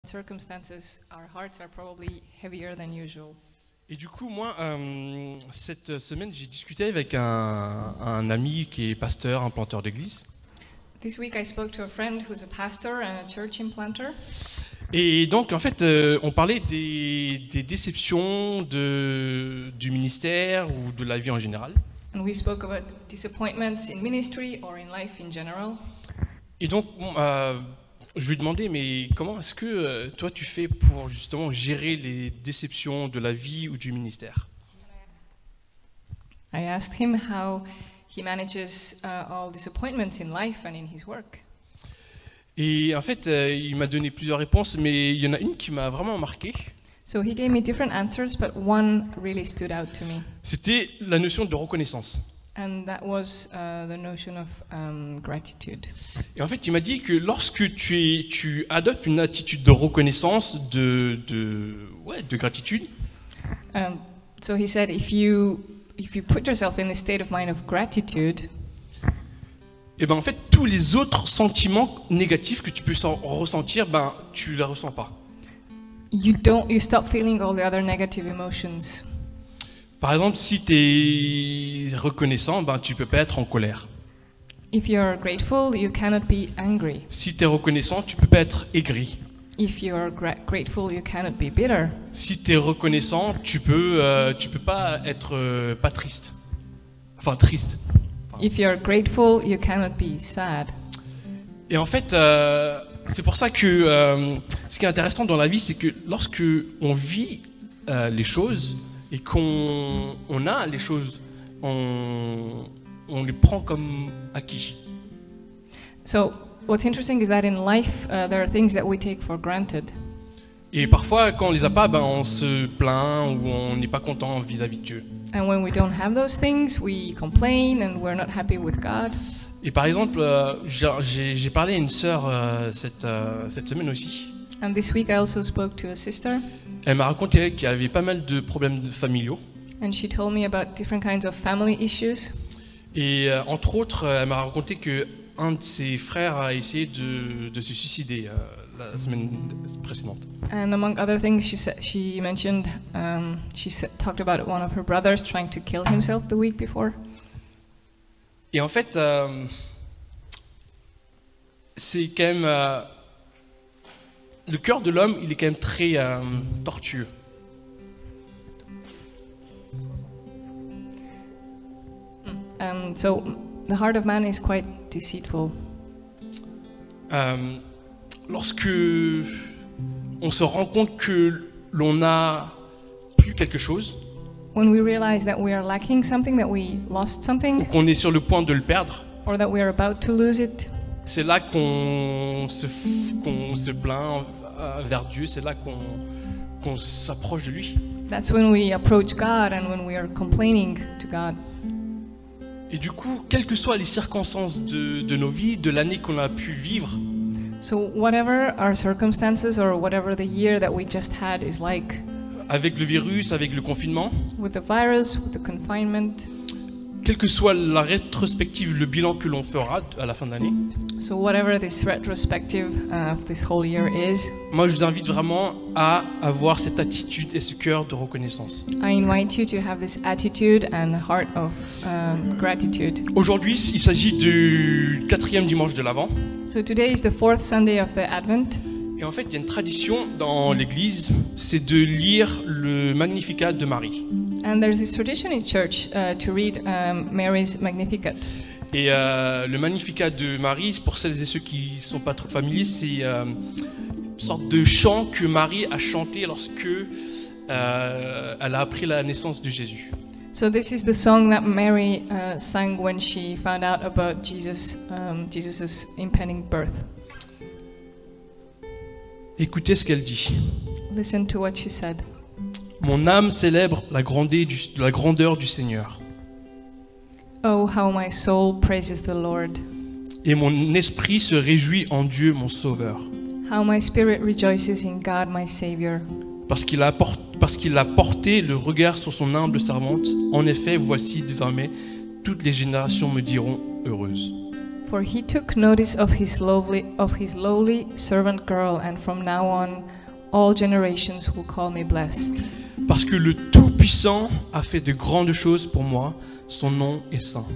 circumstances, our hearts are probably heavier than usual. Et du coup, moi, cette semaine, j'ai discuté avec un ami qui est pasteur, un planteur d'église. This week I spoke to a friend who's a pastor and a church implanter. Et donc, en fait, on parlait des déceptions du ministère ou de la vie en général. And we spoke about disappointments in ministry or in life in general. Et donc, je lui ai demandé, mais comment est-ce que toi tu fais pour justement gérer les déceptions de la vie ou du ministère? I asked him how he manages all disappointments in life and in his work. Et en fait, il m'a donné plusieurs réponses, mais il y en a une qui m'a vraiment marqué. So he gave me different answers, but one really stood out to me. C'était la notion de reconnaissance. And that was the notion of gratitude. Et en fait, il m'a dit que lorsque tu adoptes une attitude de reconnaissance, de gratitude, So he said, if you put yourself in the state of mind of gratitude, et ben en fait, tous les autres sentiments négatifs que tu peux ressentir, ben tu les ressens pas. you stop feeling all the other negative emotions. Par exemple, si tu es reconnaissant, ben tu peux pas être en colère. If you're grateful, you cannot be angry. Si tu es reconnaissant, tu peux pas être aigri. If you're grateful, you cannot be bitter. Si tu es reconnaissant, tu peux pas être pas triste. Enfin triste. If you're grateful, you cannot be sad. Et en fait, c'est pour ça que ce qui est intéressant dans la vie, c'est que lorsque on vit les choses et qu'on a les choses, on les prend comme acquis. So what's interesting is that in life, there are things that we take for granted. Et parfois, quand on les a pas, ben on se plaint ou on n'est pas content vis-à-vis de Dieu. And when we don't have those things, we complain and we're not happy with God. Et par exemple, j'ai parlé à une sœur cette semaine aussi. And this week I also spoke to a sister, Elle m'a raconté qu'il y avait pas mal de problèmes familiaux. and she told me about different kinds of family issues. Et entre autres, elle m'a raconté que un de ses frères a essayé de se suicider la semaine précédente. And among other things, she mentioned, talked about one of her brothers trying to kill himself the week before. Et en fait, c'est quand même le cœur de l'homme, il est quand même très tortueux. So the heart of man is quite deceitful. Lorsque on se rend compte que l'on n'a plus quelque chose, When we realize that we are lacking something, that we lost ou something, qu'on est sur le point de le perdre, or that we are about to lose it, c'est là qu'on se plaint vers Dieu, c'est là qu'on s'approche de lui. that's when we approach God and when we are complaining to God. Et du coup, quelles que soient les circonstances de nos vies, de l'année qu'on a pu vivre, So whatever our circumstances or whatever the year that we just had is like, avec le virus, avec le confinement, with the virus, with the confinement, quelle que soit la rétrospective, le bilan que l'on fera à la fin de l'année, so whatever this retrospective of this whole year is, moi je vous invite vraiment à avoir cette attitude et ce cœur de reconnaissance. I invite you to have this attitude and heart of gratitude. Aujourd'hui, il s'agit du 4e dimanche de l'Avent. So today is the 4th Sunday of the Advent, Et en fait, il y a une tradition dans l'Église, c'est de lire le Magnificat de Marie. and there's this tradition in church to read Mary's Magnificat. Et le Magnificat de Marie, pour celles et ceux qui ne sont pas trop familiers, c'est une sorte de chant que Marie a chanté lorsque elle a appris la naissance de Jésus. So this is the song that Mary sang when she found out about Jesus's impending birth. Écoutez ce qu'elle dit. Listen to what she said. Mon âme célèbre la grandeur du Seigneur, Oh, how my soul praises the Lord. et mon esprit se réjouit en Dieu mon Sauveur, How my spirit rejoices in God my Savior. parce qu'il a porté le regard sur son humble servante. En effet, voici désormais, toutes les générations me diront heureuse. For he took notice of his lowly servant girl, and from now on all generations will call me blessed. Parce que le Tout-Puissant a fait de grandes choses pour moi, son nom est saint.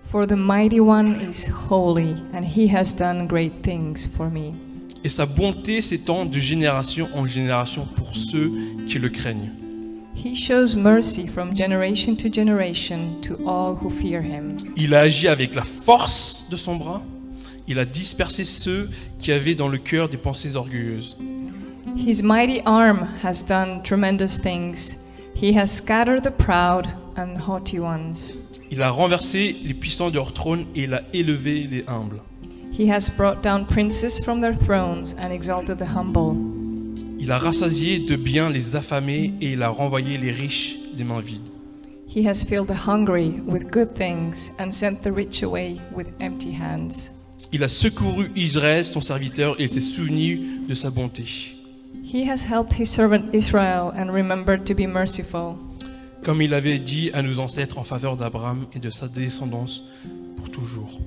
For the Mighty One is holy, and he has done great things for me. Et sa bonté s'étend de génération en génération pour ceux qui le craignent. He shows mercy from generation to all who fear him. Il a agi avec la force de son bras. Il a dispersé ceux qui avaient dans le cœur des pensées orgueilleuses. His mighty arm has done tremendous things. He has scattered the proud and haughty ones. Il a renversé les puissants de leur trône et il a élevé les humbles. He has brought down princes from their thrones and exalted the humble. Il a rassasié de biens les affamés et il a renvoyé les riches des mains vides. He has filled the hungry with good things and sent the rich away with empty hands. Il a secouru Israël, son serviteur, et il s'est souvenu de sa bonté. He has helped his servant Israel and remembered to be merciful, Comme il avait dit à nos ancêtres en faveur d'Abraham et de sa descendance pour toujours.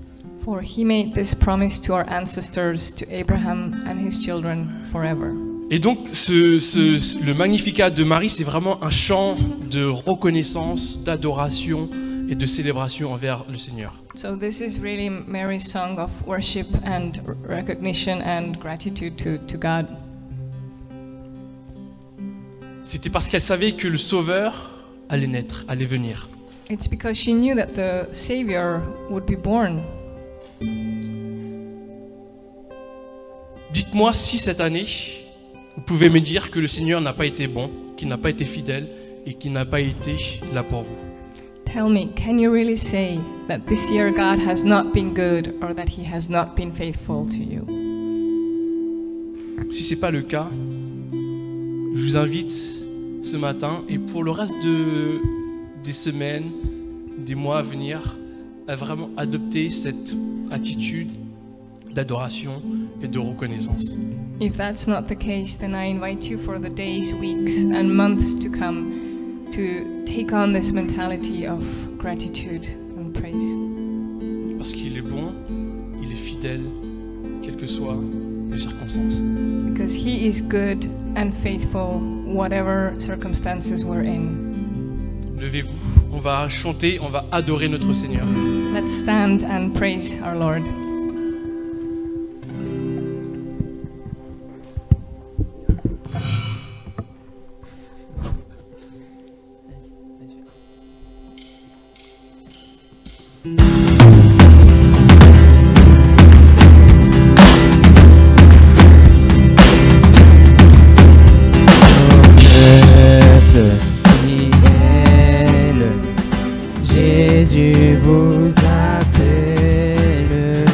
for he made this promise to our ancestors, to Abraham and his children forever. Et donc, le Magnificat de Marie, c'est vraiment un chant de reconnaissance, d'adoration et de célébration envers le Seigneur. So this is really Mary's song of worship and recognition and gratitude to God. C'était parce qu'elle savait que le Sauveur allait naître, allait venir. It's because she knew that the Savior would be born. Dites-moi si cette année, vous pouvez me dire que le Seigneur n'a pas été bon, qu'il n'a pas été fidèle et qu'il n'a pas été là pour vous. Tell me, can you really say that this year God has not been good or that he has not been faithful to you? Si ce n'est pas le cas, je vous invite ce matin et pour le reste des semaines, des mois à venir, à vraiment adopter cette attitude d'adoration et de reconnaissance. If that's not the case, then I invite you for the days, weeks, and months to come to take on this mentality of gratitude and praise. Parce qu'il est bon, il est fidèle, quelles que soient les circonstances. Because he is good and faithful, whatever circumstances we're in. Levez-vous, on va chanter, on va adorer notre Seigneur. Let's stand and praise our Lord. Jésus vous appelle.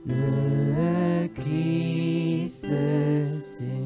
le Christ le Seigneur.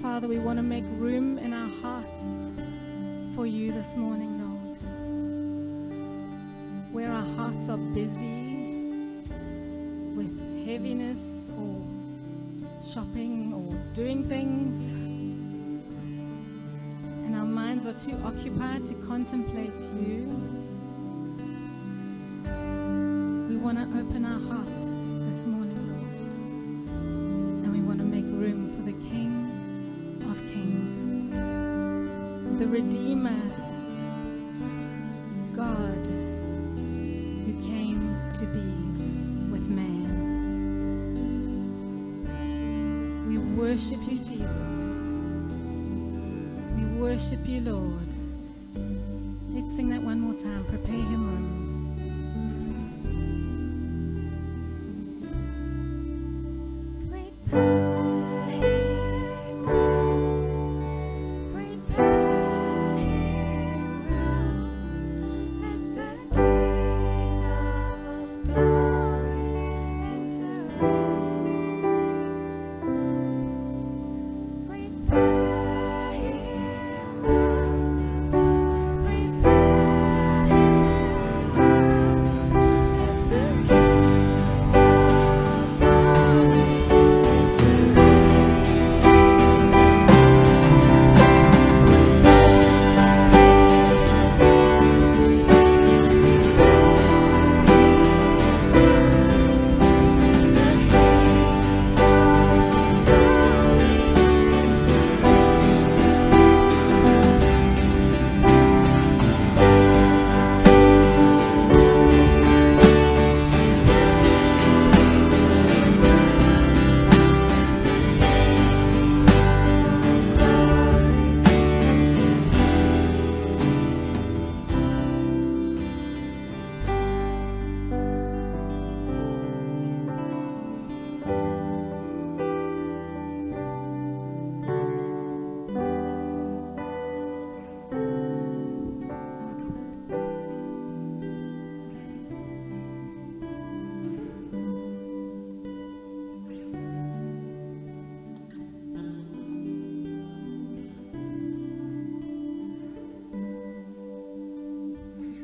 Father, we want to make room in our hearts for you this morning, Lord. Where our hearts are busy with heaviness or shopping or doing things, and our minds are too occupied to contemplate you, we want to open our hearts this morning, Lord, and we want to make room for the King of Kings, the Redeemer, God who came to be with man. worship you, Jesus. We worship you, Lord. Let's sing that one more time. Prepare him room.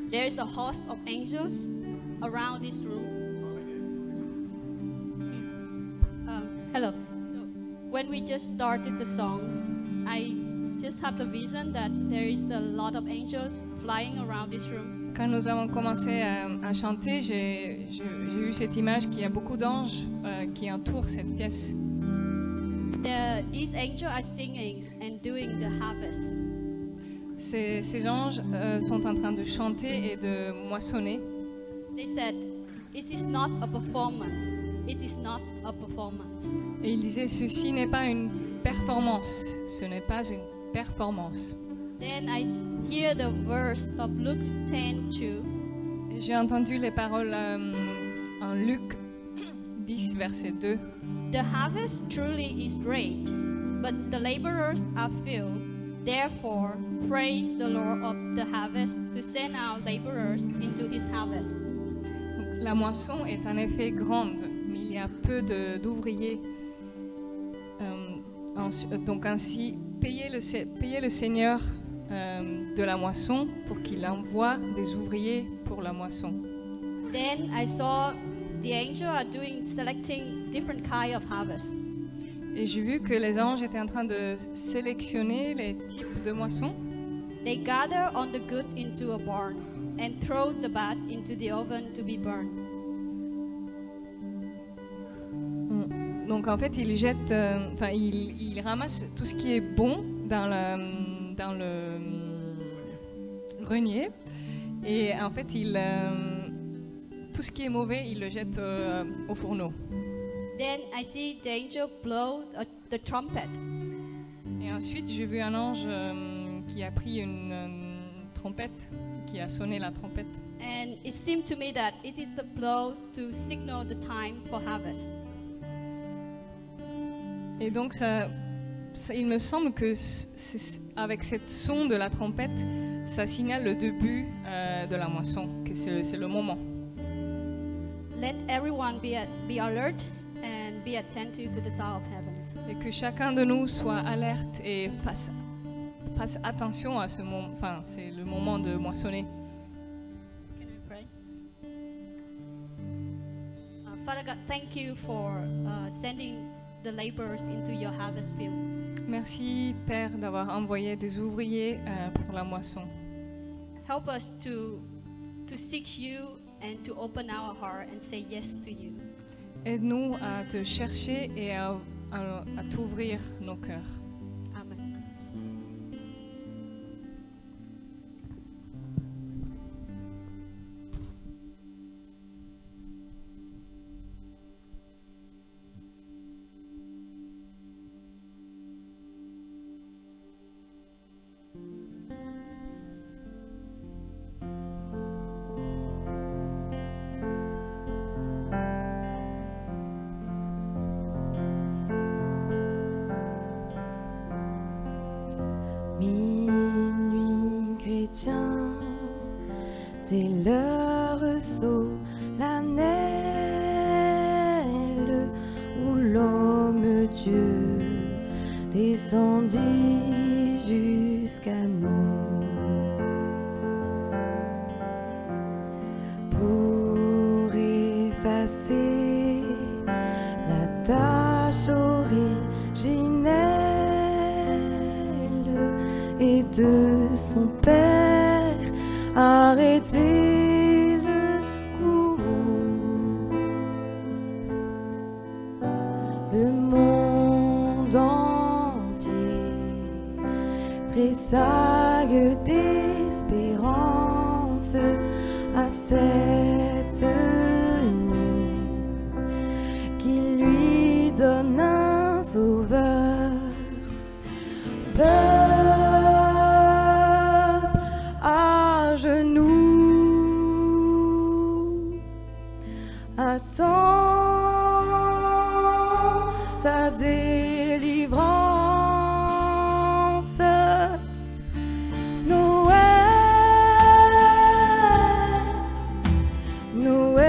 There is a host of angels around this room. Hello. So when we just started the songs, I just have the vision that there is a lot of angels flying around this room. Quand nous avons commencé à chanter, j'ai eu cette image qu'il y a beaucoup d'anges qui entourent cette pièce. These angels are singing and doing the harvest. Ces anges sont en train de chanter et de moissonner. They said, "It is not a performance. It is not a performance." Et il disait, ceci n'est pas une performance. Ce n'est pas une performance. Then I hear the verse of Luke 10:2. Et j'ai entendu les paroles en Luc 10, verset 2. The harvest truly is great, but the laborers are few. Therefore, praise the Lord of the harvest to send out laborers into his harvest. Donc, la moisson est en effet grande, mais il y a peu d'ouvriers. Donc ainsi, payez le Seigneur de la moisson pour qu'il envoie des ouvriers pour la moisson. Then I saw the angel are selecting different kind of harvest. Et j'ai vu que les anges étaient en train de sélectionner les types de moissons. They gather on the good into a barn and throw the bad into the oven to be burned. Donc en fait, ils jettent, ils ramassent tout ce qui est bon dans le grenier, et en fait, tout ce qui est mauvais, ils le jettent au fourneau. Then I see the angel blow the trumpet. Et ensuite, j'ai vu un ange qui a pris une trompette, qui a sonné la trompette. And it seemed to me that it is the blow to signal the time for harvest. Et donc, il me semble que avec cette son de la trompette, ça signale le début de la moisson, que c'est le moment. Let everyone be alert and be attentive to the sound of heaven. Et que chacun de nous soit alerte et fasse attention à ce moment. Enfin, c'est le moment de moissonner. Can I pray? Father God, thank you for sending the laborers into your harvest field. Merci, Père, d'avoir envoyé des ouvriers pour la moisson. Help us to seek you and to open our heart and say yes to you. Aide-nous à te chercher et à t'ouvrir nos cœurs. Amen. chrétiens, c'est leur solennel où l'homme Dieu descendit jusqu'à nous pour effacer la tâche originelle et de son Père arrêter le courroux. Le monde entier tressaille d'espérance à cette nuit qui lui donne un sauveur. Peuple à genoux, attends ta délivrance. Noël, Noël,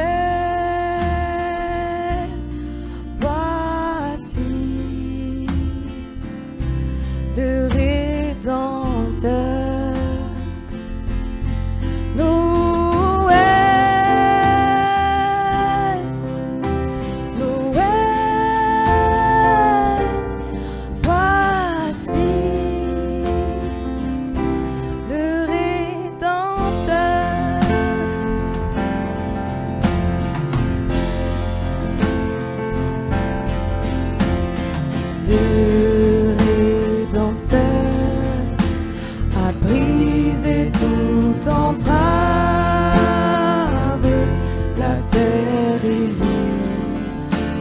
voici le Rédempteur. Noël, Noël, voici le Rédempteur. Le Rédempteur a brisé toute entrave, la terre est libre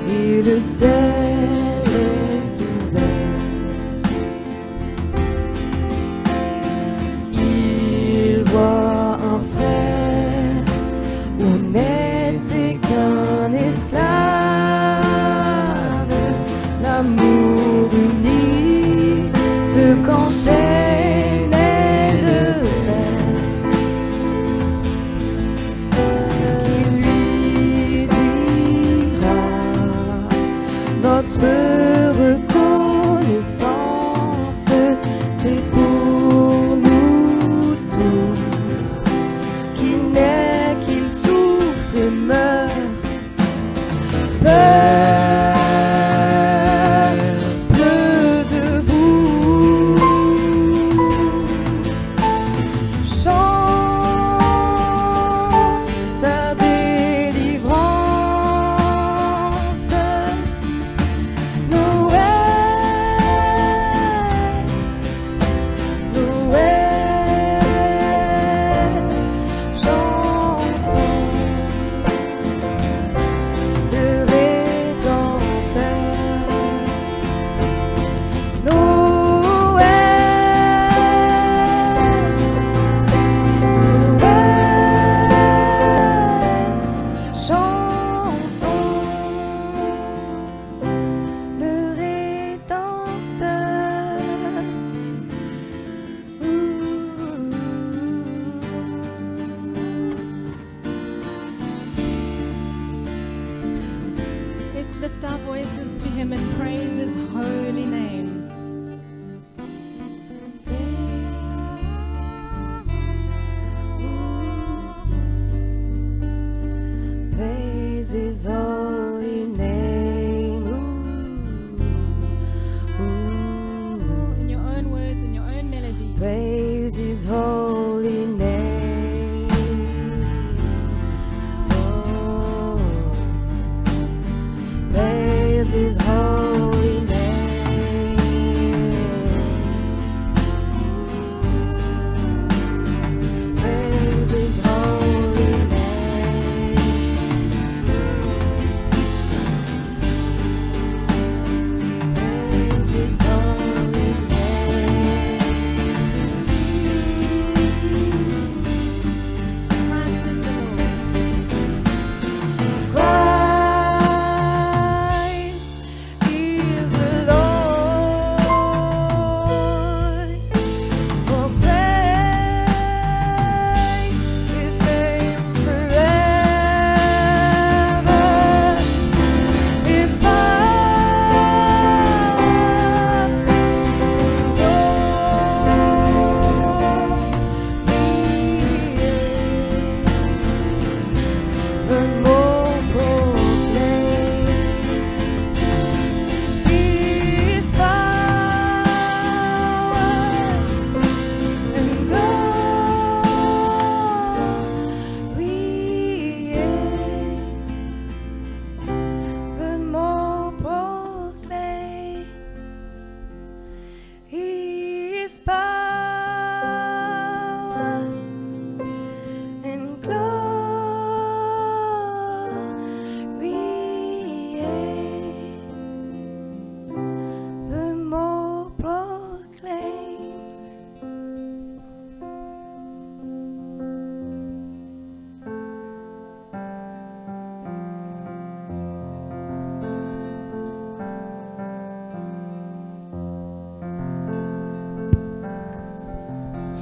et le ciel est ouvert. Il voit un frère honnête et qu'un esclave, l'amour unique, ce qu'enchaînait le fer, qui lui dira notre reconnaissance, c'est pour nous tous, qu'il naît, qu'il souffre et meurt. Peuple debout, chante ta délivrance. Noël, Noël, chantons le Rédempteur. Noël, chantons le Rédempteur. Let's lift our voices to him and praise his holy name. Praise his holy name. In your own words, in your own melody. Praise his holy name. Oh, praise his holy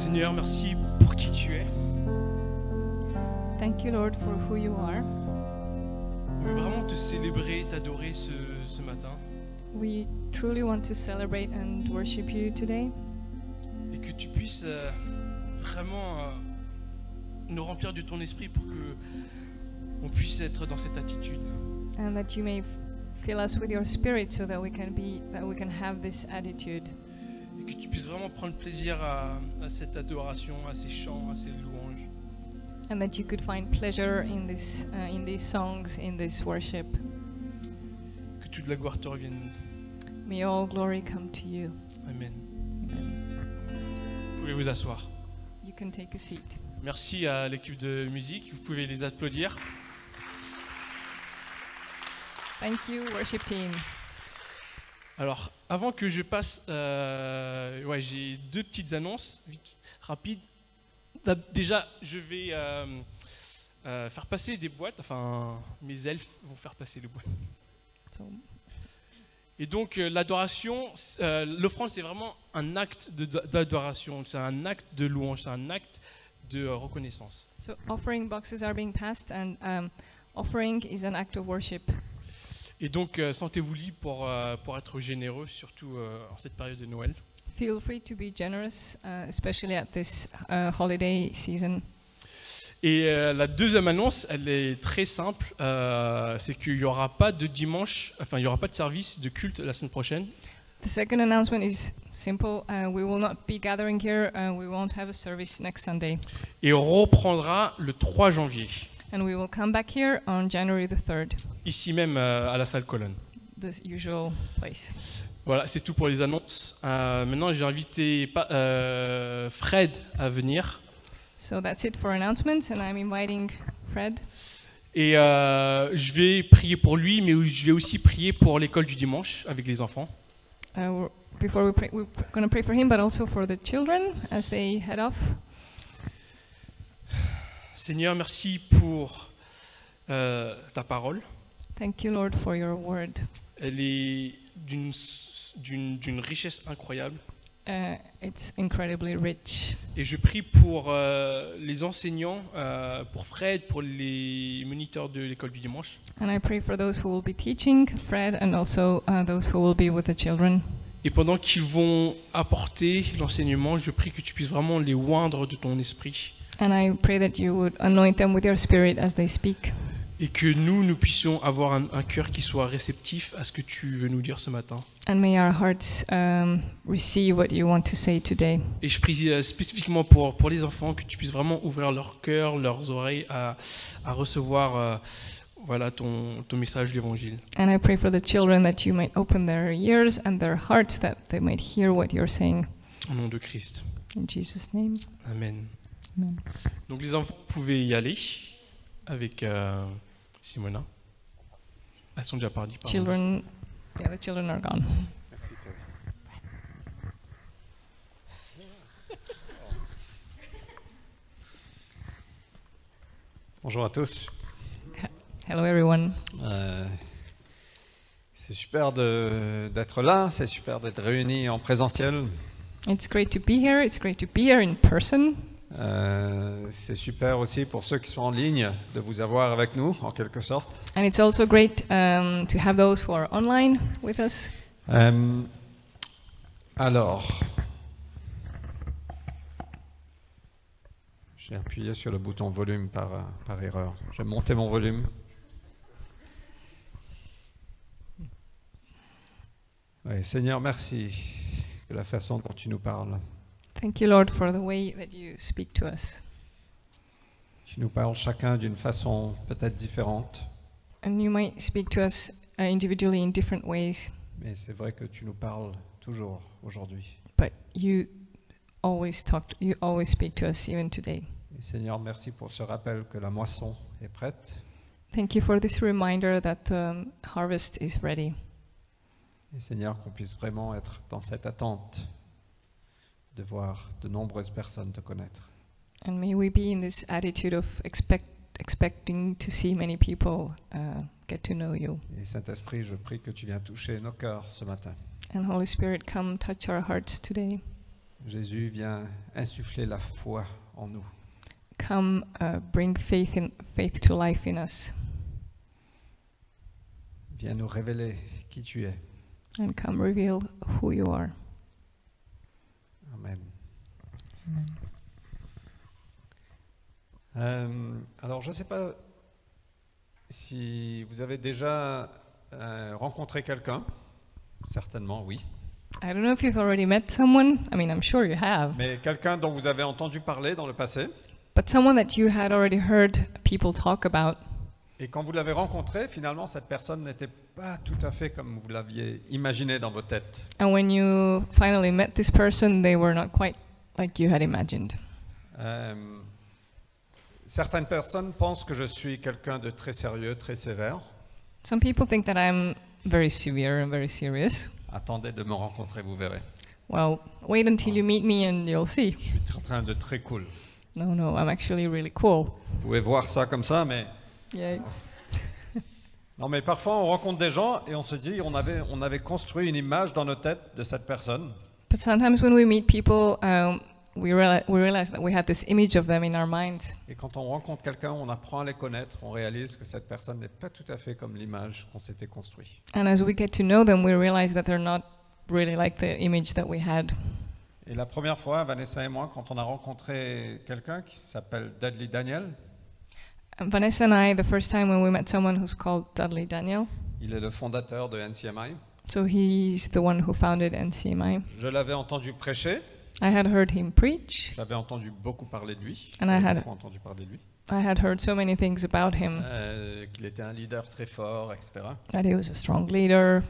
Seigneur, merci pour qui tu es. Thank you, Lord, for who you are. On veut vraiment te célébrer, t'adorer ce matin. We truly want to celebrate and worship you today, Et que tu puisses vraiment nous remplir de ton esprit pour que on puisse être dans cette attitude. and that you may fill us with your spirit so that we can have this attitude, Et que tu puisses vraiment prendre plaisir à cette adoration, à ces chants, à ces louanges. and that you could find pleasure in these songs, in this worship. Que toute la gloire te revienne. May all glory come to you. Amen. Amen. Vous pouvez vous asseoir. You can take a seat. Merci à l'équipe de musique. Vous pouvez les applaudir. Thank you, worship team. Alors, avant que je passe, j'ai deux petites annonces vite, rapides. Déjà, je vais faire passer des boîtes. Enfin, mes elfes vont faire passer les boîtes. So, Et donc, l'adoration, l'offrande, c'est vraiment un acte d'adoration. C'est un acte de louange. C'est un acte de reconnaissance. so offering boxes are being passed, and offering is an act of worship. Et donc, sentez-vous libre pour être généreux, surtout en cette période de Noël. Feel free to be generous, especially at this holiday season. Et la deuxième annonce, elle est très simple, c'est qu'il n'y aura pas de dimanche, enfin il n'y aura pas de service de culte la semaine prochaine. The second announcement is simple. We will not be gathering here. We won't have a service next Sunday. Et on reprendra le 3 janvier, And we will come back here on January the 3rd, ici même à la salle Colonne. the usual place. Voilà, c'est tout pour les annonces. Maintenant, j'ai invité Fred à venir. So that's it for announcements, and I'm inviting Fred. Et je vais prier pour lui, mais je vais aussi prier pour l'école du dimanche avec les enfants. Before we pray, we're going to pray for him, but also for the children as they head off. Seigneur, merci pour ta parole. Thank you, Lord, for your word. Elle est d'une richesse incroyable. It's incredibly rich. Et je prie pour les enseignants, pour Fred, pour les moniteurs de l'école du dimanche. And I pray for those who will be teaching, Fred, and also those who will be with the children. Et pendant qu'ils vont apporter l'enseignement, je prie que tu puisses vraiment les oindre de ton esprit. And I pray that you would anoint them with your spirit as they speak. Et que nous puissions avoir un cœur qui soit réceptif à ce que tu veux nous dire ce matin. And may our hearts receive what you want to say today. Et je prie spécifiquement pour les enfants, que tu puisses vraiment ouvrir leur cœur, leurs oreilles à recevoir voilà, ton message de l'évangile. And I pray for the children that you might open their ears and their hearts, that they might hear what you're saying. Au nom de Christ. In Jesus' name. Amen. Amen. Donc les enfants pouvaient y aller avec Simona. Elles sont déjà parties. pardon. Children, yeah, the children are gone. Bonjour à tous. Hello, everyone. C'est super d'être là, c'est super d'être réunis en présentiel. It's great to be here. It's great to be here in person. C'est super aussi pour ceux qui sont en ligne de vous avoir avec nous, en quelque sorte. And it's also great to have those who are online with us. Alors, j'ai appuyé sur le bouton volume par erreur. J'ai monté mon volume. Ouais, Seigneur, merci de la façon dont tu nous parles. Thank you, Lord, for the way that you speak to us. Tu nous parles chacun d'une façon peut-être différente, And you might speak to us individually in different ways, mais c'est vrai que tu nous parles toujours aujourd'hui. but you always speak to us even today. Et Seigneur, merci pour ce rappel que la moisson est prête. Thank you for this reminder that the harvest is ready. Et Seigneur, qu'on puisse vraiment être dans cette attente de voir de nombreuses personnes te connaître. And may we be in this attitude of expecting to see many people get to know you. Et Saint-Esprit, je prie que tu viennes toucher nos cœurs ce matin. And Holy Spirit, come touch our hearts today. Jésus vient insuffler la foi en nous. Come, bring faith to life in us, Viens nous révéler qui tu es. and come reveal who you are. Amen. Alors, je ne sais pas si vous avez déjà rencontré quelqu'un. Certainement, oui. I don't know if you've already met someone. I mean, I'm sure you have. Mais quelqu'un dont vous avez entendu parler dans le passé. But someone that you had already heard people talk about. Et quand vous l'avez rencontré, finalement, cette personne n'était pas tout à fait comme vous l'aviez imaginé dans vos têtes. And when you finally met this person, they were not quite like you had imagined. Certaines personnes pensent que je suis quelqu'un de très sérieux, très sévère. Some people think that I'm very severe and very serious. Attendez de me rencontrer, vous verrez. Well, wait until you meet me and you'll see. Je suis en train de très cool. No, I'm actually really cool. Vous pouvez voir ça comme ça, mais... Yeah. Non, mais parfois on rencontre des gens et on se dit on avait construit une image dans nos têtes de cette personne. But sometimes when we meet people, we realize that we had this image of them in our minds. Et quand on rencontre quelqu'un, on apprend à les connaître, on réalise que cette personne n'est pas tout à fait comme l'image qu'on s'était construit. And as we get to know them, we realize that they're not really like the image that we had. Et la première fois, Vanessa et moi, quand on a rencontré quelqu'un qui s'appelle Dudley Daniel, Vanessa and I, the first time when we met someone who's called Dudley Daniel, il est le fondateur de NCMI. so he's the one who founded NCMI. Je l'avais entendu prêcher, I had heard him preach. j'avais entendu beaucoup parler de lui, And I had- beaucoup entendu parler de lui, I had heard so many things about him, qu'il était un leader très fort, etc. that he was a strong leader.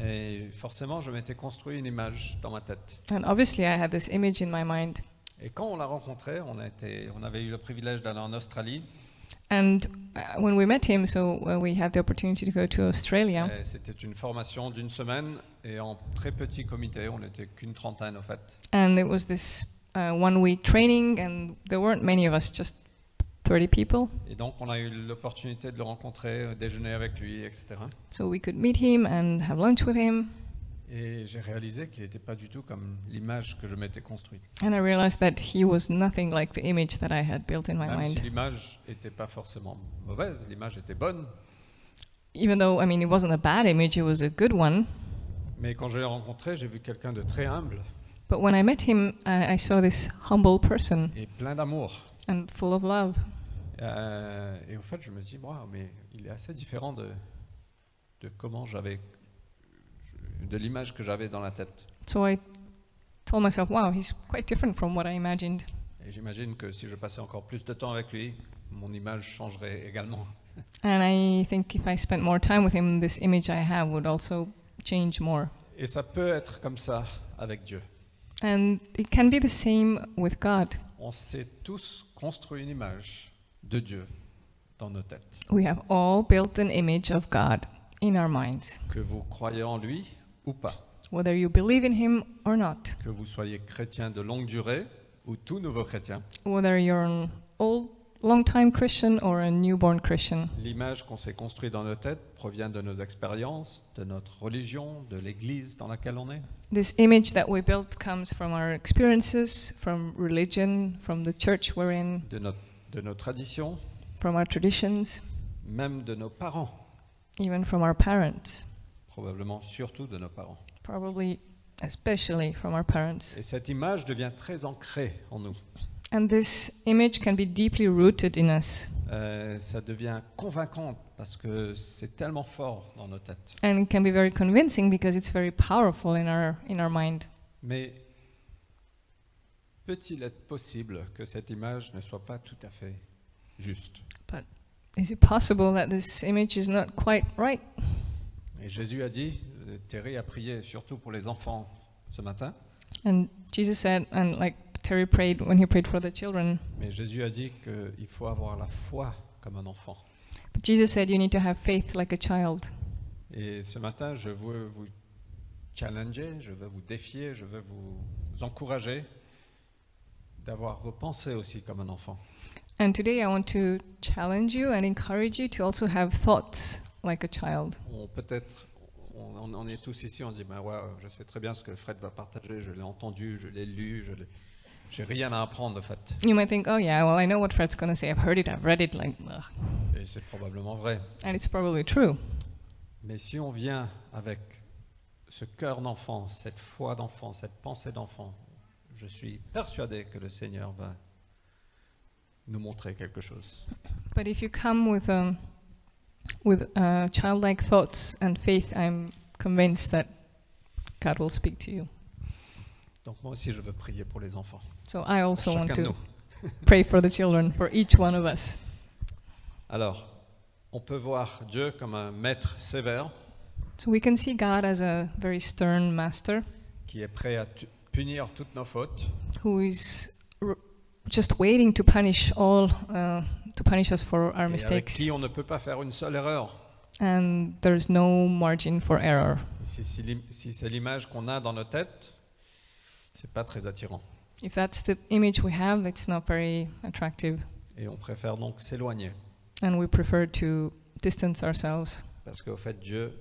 Et forcément, je m'étais construit une image dans ma tête. And obviously I had this image in my mind. Et quand on l'a rencontré, on avait eu le privilège d'aller en Australie. And when we met him, we had the opportunity to go to Australia. Et c'était une formation d'une semaine et en très petit comité, on n'était qu'une trentaine au fait. And it was this 1 week training, and there weren't many of us, just 30 people. Et donc on a eu l'opportunité de le rencontrer, déjeuner avec lui, etc. So we could meet him and have lunch with him. Et j'ai réalisé qu'il n'était pas du tout comme l'image que je m'étais construite. And I realized that he was nothing like the image that I had built in my Même si mind. l'image n'était pas forcément mauvaise, l'image était bonne. Even though, I mean, it wasn't a bad image, it was a good one. Mais quand je l'ai rencontré, j'ai vu quelqu'un de très humble But when I met him, I saw this humble person et plein d'amour. and full of love. Et au fait, je me dis, wow, mais il est assez différent de comment de l'image que j'avais dans la tête. So I told myself, wow, he's quite different from what I imagined. Et j'imagine que si je passais encore plus de temps avec lui, mon image changerait également. And I think if I spent more time with him, this image I have would also change more. Et ça peut être comme ça avec Dieu. And it can be the same with God. On s'est tous construit une image de Dieu dans nos têtes. We have all built an image of God in our minds, Que vous croyez en lui ou pas. whether you believe in him or not, Que vous soyez chrétien de longue durée ou tout nouveau chrétien. whether you're an old, long-time Christian or a newborn Christian. L'image qu'on s'est construite dans nos têtes provient de nos expériences, de notre religion, de l'église dans laquelle on est. This image that we built comes from our experiences, from religion, from the church we're in, de nos traditions, from our traditions, même de nos parents, even from our parents, probablement surtout de nos parents. probably especially from our parents. Et cette image devient très ancrée en nous. And this image can be deeply rooted in us. Ça devient convaincant parce que c'est tellement fort dans nos têtes. And it can be very convincing because it's very powerful in our mind. Mais peut-il être possible que cette image ne soit pas tout à fait juste? But is it possible that this image is not quite right? Et Jésus a dit, Thierry a prié surtout pour les enfants ce matin, And Jesus said, and like Terry prayed when he prayed for the children, mais Jésus a dit qu'il faut avoir la foi comme un enfant. but Jesus said you need to have faith like a child. Et ce matin, je veux vous challenger, je veux vous défier, je veux vous encourager d'avoir vos pensées aussi comme un enfant. And today I want to challenge you and encourage you to also have thoughts like a child. on est tous ici, on se dit, bah ouais, je sais très bien ce que Fred va partager, je l'ai entendu, je l'ai lu, j'ai rien à apprendre en fait. You might think, oh yeah, well, I know what Fred's going to say. I've heard it, I've read it, like, ugh. Et c'est probablement vrai. And it's probably true. Mais si on vient avec ce cœur d'enfant, cette foi d'enfant, cette pensée d'enfant, je suis persuadé que le Seigneur va nous montrer quelque chose. But if you come with childlike thoughts and faith, I'm convinced that God will speak to you. Donc moi aussi, je veux prier pour les enfants. So I also want Chacun de to nous. pray for the children, for each one of us. Alors, on peut voir Dieu comme un maître sévère So we can see God as a very stern master qui est prêt à punir toutes nos fautes, who is just waiting to punish us for our et avec mistakes, qui on ne peut pas faire une seule erreur. and there's no margin for error. Si c'est l'image qu'on a dans nos têtes, c'est pas très attirant. If that's the image we have, it's not very attractive, Et on préfère donc s'éloigner. and we prefer to distance ourselves, Parce qu'au fait, Dieu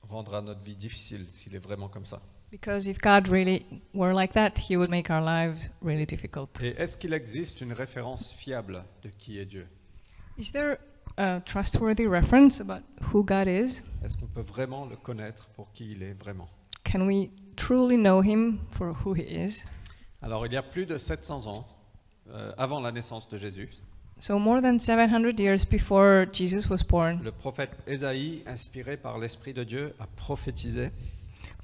rendra notre vie difficile s'il est vraiment comme ça. because if God really were like that, He would make our lives really difficult. Et est-ce qu'il existe une référence fiable de qui est Dieu? Is there a trustworthy reference about who God is? Est-ce qu'on peut vraiment le connaître pour qui il est vraiment? Can we truly know Him for who He is? Alors, il y a plus de 700 ans, avant la naissance de Jésus, So more than 700 years before Jesus was born, le prophète Ésaïe, inspiré par l'Esprit de Dieu, a prophétisé.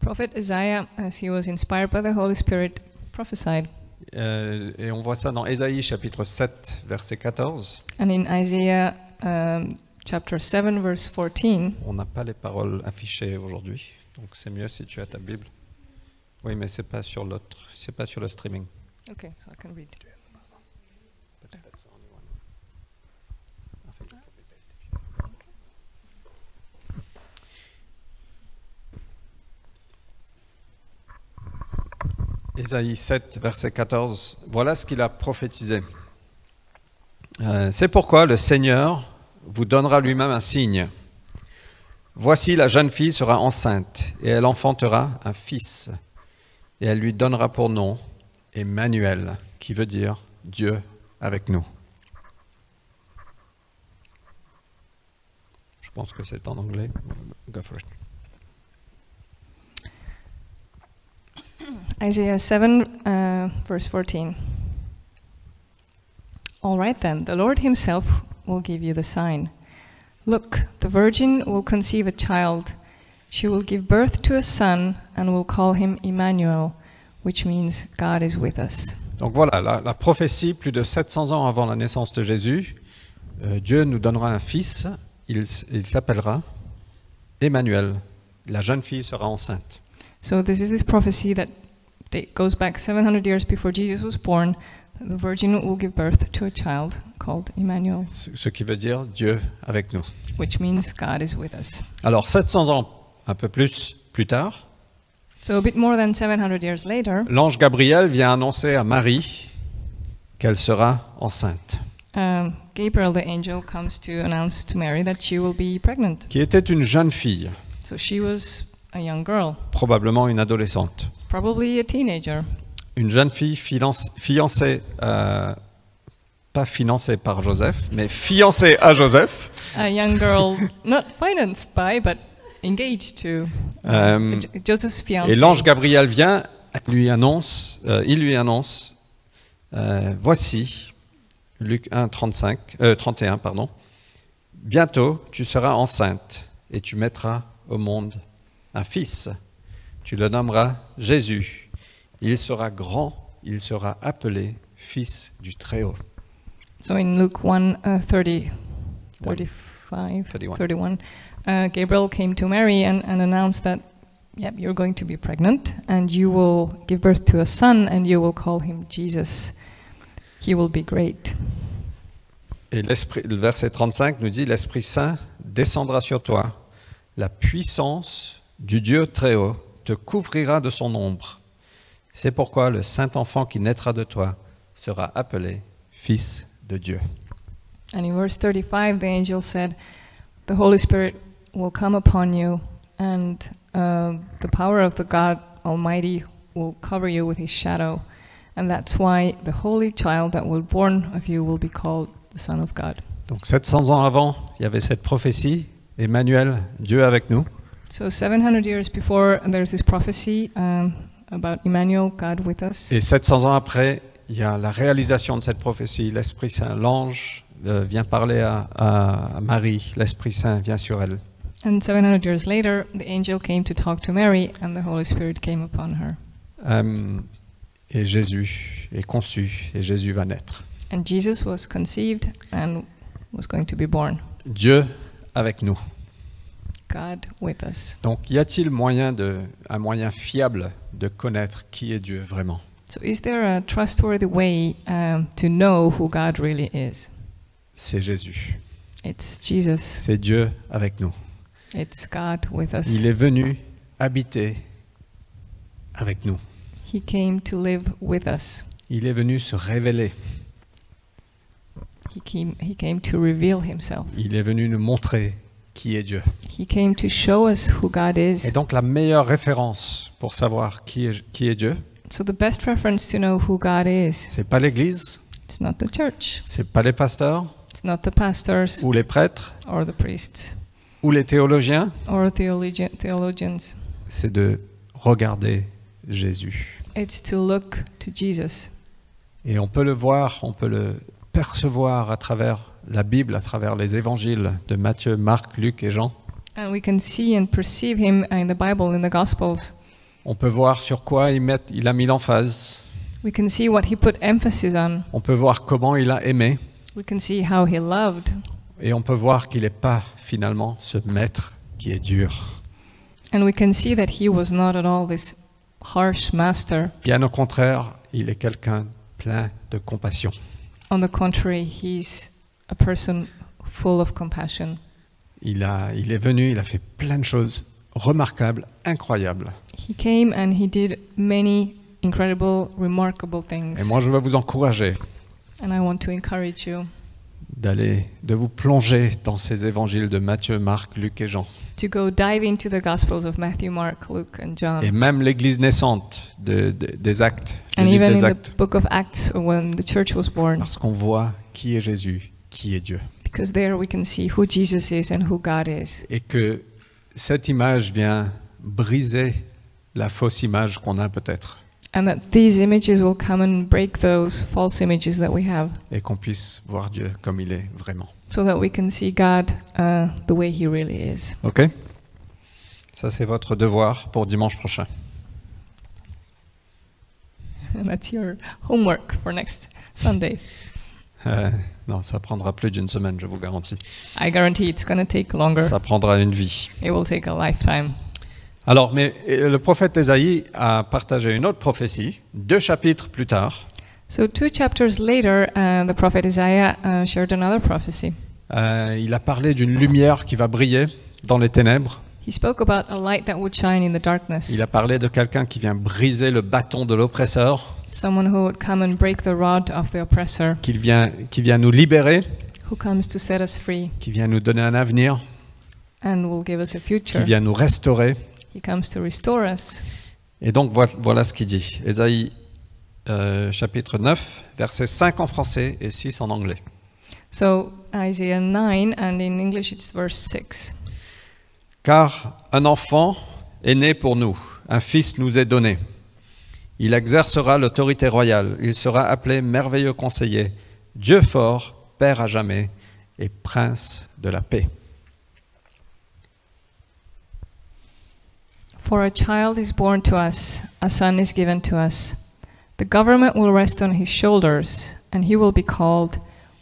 Prophet Isaiah, as he was inspired by the Holy Spirit, prophesied. Et on voit ça dans Ésaïe chapitre 7, verset 14. And in Isaiah chapter 7, verse 14, On n'a pas les paroles affichées aujourd'hui, donc c'est mieux si tu as ta Bible. Oui, mais c'est pas sur l'autre, c'est pas sur le streaming. okay, so I can read. Ésaïe 7, verset 14, voilà ce qu'il a prophétisé. C'est pourquoi le Seigneur vous donnera lui-même un signe. Voici, la jeune fille sera enceinte et elle enfantera un fils. Et elle lui donnera pour nom Emmanuel, qui veut dire Dieu avec nous. Je pense que c'est en anglais. Go for it. Isaiah 7, verse 14. All right then, the Lord Himself will give you the sign. Look, the virgin will conceive a child. She will give birth to a son and will call him Emmanuel, which means God is with us. Donc voilà, la prophétie, plus de 700 ans avant la naissance de Jésus, Dieu nous donnera un fils, il s'appellera Emmanuel. La jeune fille sera enceinte. So this prophecy that goes back 700 years before Jesus was born. The virgin will give birth to a child called Emmanuel, Ce qui veut dire Dieu avec nous. which means God is with us. Alors 700 ans, un peu plus tard, So a bit more than 700 years later, l'ange Gabriel vient annoncer à Marie qu'elle sera enceinte, Gabriel the angel comes to announce to Mary that she will be pregnant. qui était une jeune fille, So she was a young girl, probablement une adolescente. probably a teenager. Une jeune fille fiancée, pas financée par Joseph, mais fiancée à Joseph. A young girl not financed by, but engaged to Joseph's fiancé. Et l'ange Gabriel vient, il lui annonce, voici, Luc 1, 31, pardon, bientôt tu seras enceinte et tu mettras au monde un fils. Tu le nommeras Jésus. Il sera grand, il sera appelé Fils du Très-Haut. So in Luke 1, 31, Gabriel came to Mary and announced that, yep, you're going to be pregnant and you will give birth to a son and you will call him Jesus. He will be great. Et le verset 35 nous dit, l'Esprit Saint descendra sur toi. La puissance du Dieu Très-Haut te couvrira de son ombre. C'est pourquoi le saint enfant qui naîtra de toi sera appelé Fils de Dieu. And in verse 35, the angel said, the Holy Spirit will come upon you and the power of the God Almighty will cover you with his shadow. And that's why the holy child that will be born of you will be called the Son of God. Donc 700 ans avant, il y avait cette prophétie, Emmanuel, Dieu avec nous. So 700 years before, there's this prophecy about Emmanuel, God with us. Et 700 ans après, il y a la réalisation de cette prophétie. L'Esprit Saint, l'ange vient parler à Marie. L'Esprit Saint vient sur elle. And 700 years later, the angel came to talk to Mary, and the Holy Spirit came upon her. Et Jésus est conçu, et Jésus va naître. And Jesus was conceived and was going to be born. Dieu avec nous. God with us. Donc, y a-t-il un moyen fiable de connaître qui est Dieu vraiment? So is there a trustworthy way to know who God really is? C'est Jésus. It's Jesus. C'est Dieu avec nous. It's God with us. Il est venu habiter avec nous. He came to live with us. Il est venu se révéler. He came to reveal himself. Il est venu nous montrer qui est Dieu. He came to show us who God is. Et donc la meilleure référence pour savoir qui est Dieu, So the best reference to know who God is, c'est pas l'Église, it's not the church, c'est pas les pasteurs it's not the pastors ou les prêtres or the priests ou les théologiens, or theologians. c'est de regarder Jésus. It's to look to Jesus. Et on peut le voir, on peut le percevoir à travers la Bible, à travers les évangiles de Matthieu, Marc, Luc et Jean. And we can see and perceive him in the Bible, in the Gospels. On peut voir sur quoi il a mis l'emphase. We can see what he put emphasis on. On peut voir comment il a aimé. We can see how he loved. Et on peut voir qu'il n'est pas finalement ce maître qui est dur. And we can see that he was not at all this harsh master. Bien au contraire, il est quelqu'un plein de compassion. On the contrary, he's a person full of compassion. Il est venu, il a fait plein de choses remarquables, incroyables. He came and he did many incredible, remarkable things. Et moi, je veux vous encourager And I want to encourage you de vous plonger dans ces évangiles de Matthieu, Marc, Luc et Jean. to go dive into the Gospels of Matthew, Mark, Luke, and John. Et même l'Église naissante des Actes, le And livre even des in Actes, the book of Acts, when the church was born, parce qu'on voit qui est Jésus, qui est Dieu. because there we can see who Jesus is and who God is. Et que cette image vient briser la fausse image qu'on a peut-être, And that these images will come and break those false images that we have, et qu'on puisse voir Dieu comme il est vraiment. so that we can see God the way he really is. Ok? Ça, c'est votre devoir pour dimanche prochain. And that's your homework for next Sunday. Non, ça prendra plus d'une semaine, je vous garantis. I guarantee it's going to take longer. Ça prendra une vie. It will take a lifetime. Alors, mais le prophète Ésaïe a partagé une autre prophétie, 2 chapitres plus tard. So 2 chapters later, the prophet Isaiah shared another prophecy. Il a parlé d'une lumière qui va briller dans les ténèbres. He spoke about a light that would shine in the darkness. Il a parlé de quelqu'un qui vient briser le bâton de l'oppresseur, Someone who would come and break the rod of the oppressor, qui vient nous libérer, who comes to set us free qui vient nous donner un avenir, and will give us a qui future. vient nous restaurer. He comes to restore us. Et donc voilà ce qu'il dit. Ésaïe chapitre 9, versets 5 en français et 6 en anglais. So Isaiah 9, and in English it's verse 6. Car un enfant est né pour nous, un fils nous est donné. Il exercera l'autorité royale, il sera appelé merveilleux conseiller, Dieu fort, Père à jamais et Prince de la paix. For a child is born to us, a son is given to us. The government will rest on his shoulders, and he will be called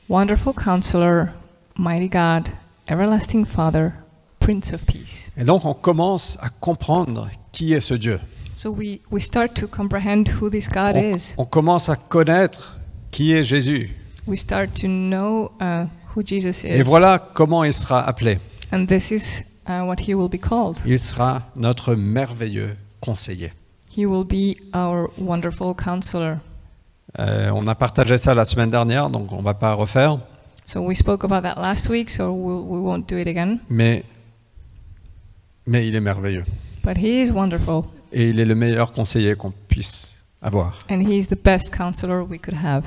Wonderful Counselor, Mighty God, Everlasting Father, Prince of Peace. Et donc on commence à comprendre qui est ce Dieu. So we start to comprehend who this God is. On commence à connaître qui est Jésus. We start to know who Jesus is. Et voilà comment il sera appelé. And this is what he will be called. Il sera notre merveilleux conseiller. He will be our wonderful counselor. On a partagé ça la semaine dernière, donc on ne va pas refaire. So we spoke about that last week, so we won't do it again. Mais mais il est merveilleux. But he is wonderful, Et il est le meilleur conseiller qu'on puisse avoir. and he is the best counselor we could have.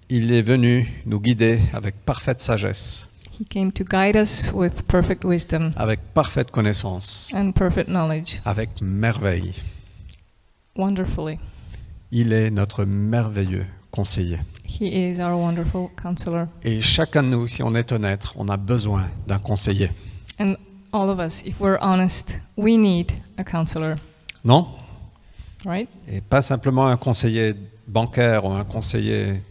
Il est venu nous guider avec parfaite sagesse, He came to guide us with perfect wisdom avec parfaite connaissance, and perfect knowledge, avec merveille. wonderfully. Il est notre merveilleux conseiller. He is our wonderful counselor. Et chacun de nous, si on est honnête, on a besoin d'un conseiller. And all of us, if we're honest, we need a counselor, Non? right? Et pas simplement un conseiller bancaire ou un conseiller,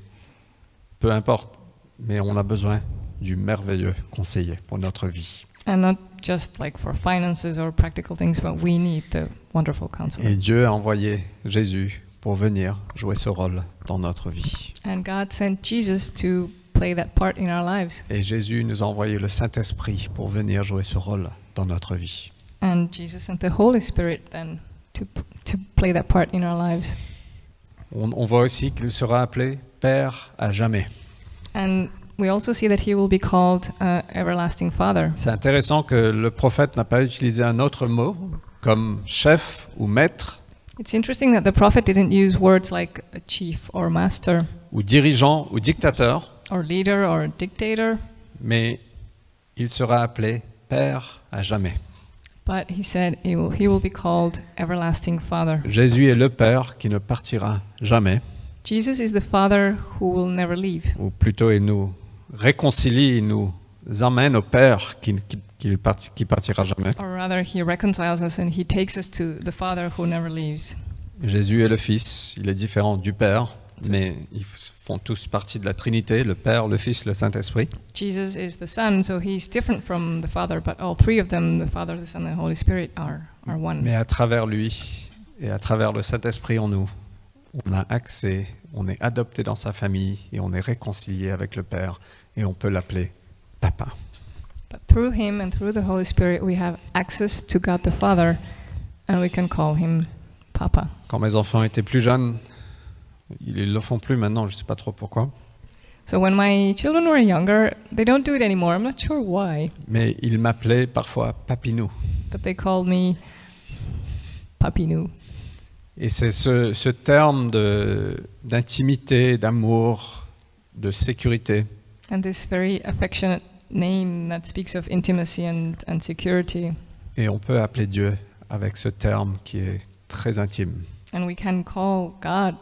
peu importe, mais on a besoin du merveilleux conseiller pour notre vie. And not just like for finances or practical things, but we need the wonderful counselor. Et Dieu a envoyé Jésus pour venir jouer ce rôle dans notre vie. And God sent Jesus to play that part in our lives. Et Jésus nous a envoyé le Saint-Esprit pour venir jouer ce rôle dans notre vie. And Jesus sent the Holy Spirit then to play that part in our lives. On voit aussi qu'il sera appelé Père à jamais. And we also see that he will be called Everlasting Father. C'est intéressant que le prophète n'a pas utilisé un autre mot comme chef ou maître It's interesting that the prophet didn't use words like a chief or master ou dirigeant ou dictateur, or leader or dictator, mais il sera appelé Père à jamais. but he said he will be called Everlasting Father. Jésus est le Père qui ne partira jamais, Jesus is the Father who will never leave. ou plutôt il nous réconcilie, il nous emmène au Père qui partira jamais. Or rather, he reconciles us and he takes us to the Father who never leaves. Jésus est le Fils, il est différent du Père, mais ils font tous partie de la Trinité, le Père, le Fils, le Saint-Esprit. Jesus is the Son, so he's different from the Father, but all three of them, the Father, the Son, and the Holy Spirit, are one. Mais à travers lui et à travers le Saint-Esprit en nous, on a accès, on est adopté dans sa famille et on est réconcilié avec le Père et on peut l'appeler Papa. But through him and through the Holy Spirit, we have access to God the Father, and we can call him Papa. Quand mes enfants étaient plus jeunes, ils le font plus maintenant, je ne sais pas trop pourquoi, So when my children were younger, they don't do it anymore. I'm not sure why, mais ils m'appelaient parfois Papinou. but they called me Papinou. Et c'est ce terme d'intimité, d'amour, de sécurité And this very affectionate name that speaks of intimacy and security. et on peut appeler Dieu avec ce terme qui est très intime. And we can call God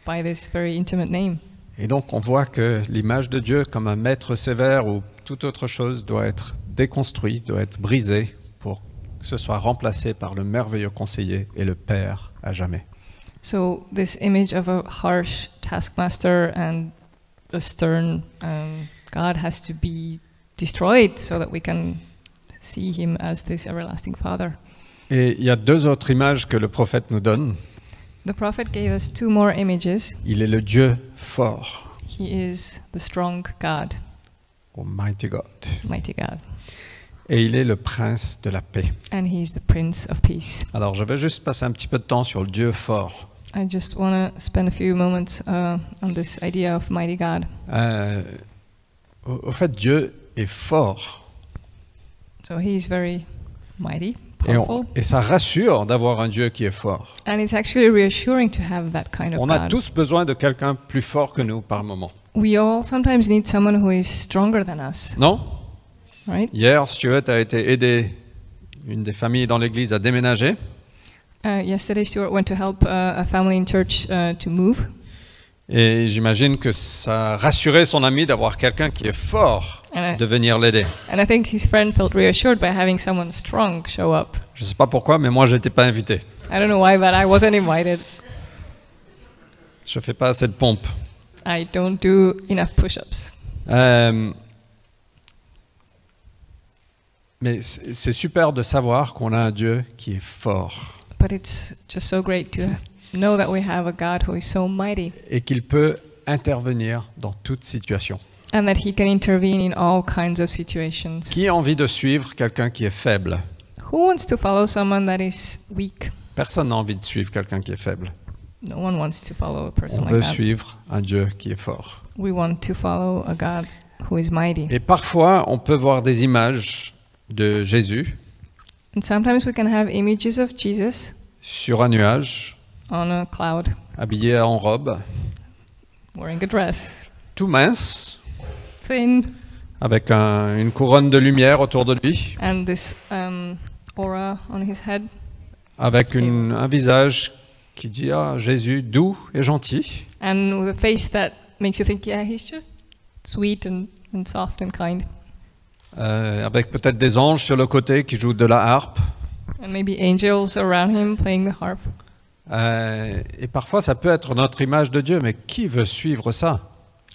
by this very intimate name. Et donc on voit que l'image de Dieu comme un maître sévère ou toute autre chose doit être déconstruite, doit être brisée pour que ce soit remplacé par le merveilleux conseiller et le Père à jamais. So this image of a harsh taskmaster and a stern God has to be destroyed so that we can see him as this everlasting Father. Et il y a deux autres images que le prophète nous donne. The prophet gave us two more images. Il est le Dieu fort, He is the strong God, Almighty God, mighty God, et il est le prince de la paix. and he is the Prince of Peace. Alors je vais juste passer un petit peu de temps sur le Dieu fort. I just want to spend a few moments on this idea of mighty God. Au fait, Dieu est fort. So he is very mighty, Et, powerful, et ça rassure d'avoir un Dieu qui est fort. and it's actually reassuring to have that kind of On a God. tous besoin de quelqu'un plus fort que nous par moment. We all sometimes need someone who is stronger than us, Non? right? Hier, Stuart a été aidé une des familles dans l'église à déménager. Yesterday, Stuart went to help a family in church to move, Et j'imagine que ça rassurait son ami d'avoir quelqu'un qui est fort and de venir l'aider. I think his friend felt reassured by having someone strong show up. Je ne sais pas pourquoi, mais moi, je n'étais pas invité. I don't know why, but I wasn't invited. Je ne fais pas assez de pompe. I don't do enough push-ups. Mais c'est super de savoir qu'on a un Dieu qui est fort But it's just so great to know that we have a God who is so mighty et qu'il peut intervenir dans toute situation. and that he can intervene in all kinds of situations. Qui a envie de suivre quelqu'un qui est faible? Who wants to follow someone that is weak? Personne n'a envie de suivre quelqu'un qui est faible. No one wants to follow a person On like veut that. suivre un Dieu qui est fort. We want to follow a God who is mighty. Et parfois, on peut voir des images de Jésus And sometimes we can have images of Jesus sur un nuage, on a cloud, habillé en robe, wearing a dress, tout mince, thin, avec une couronne de lumière autour de lui, and this aura on his head, avec un visage qui dit « Ah, Jésus, doux et gentil ». and with a face that makes you think, yeah, he's just sweet and soft and kind. Avec peut-être des anges sur le côté qui jouent de la harpe. And maybe angels around him playing the harp. Et parfois, ça peut être notre image de Dieu, mais qui veut suivre ça?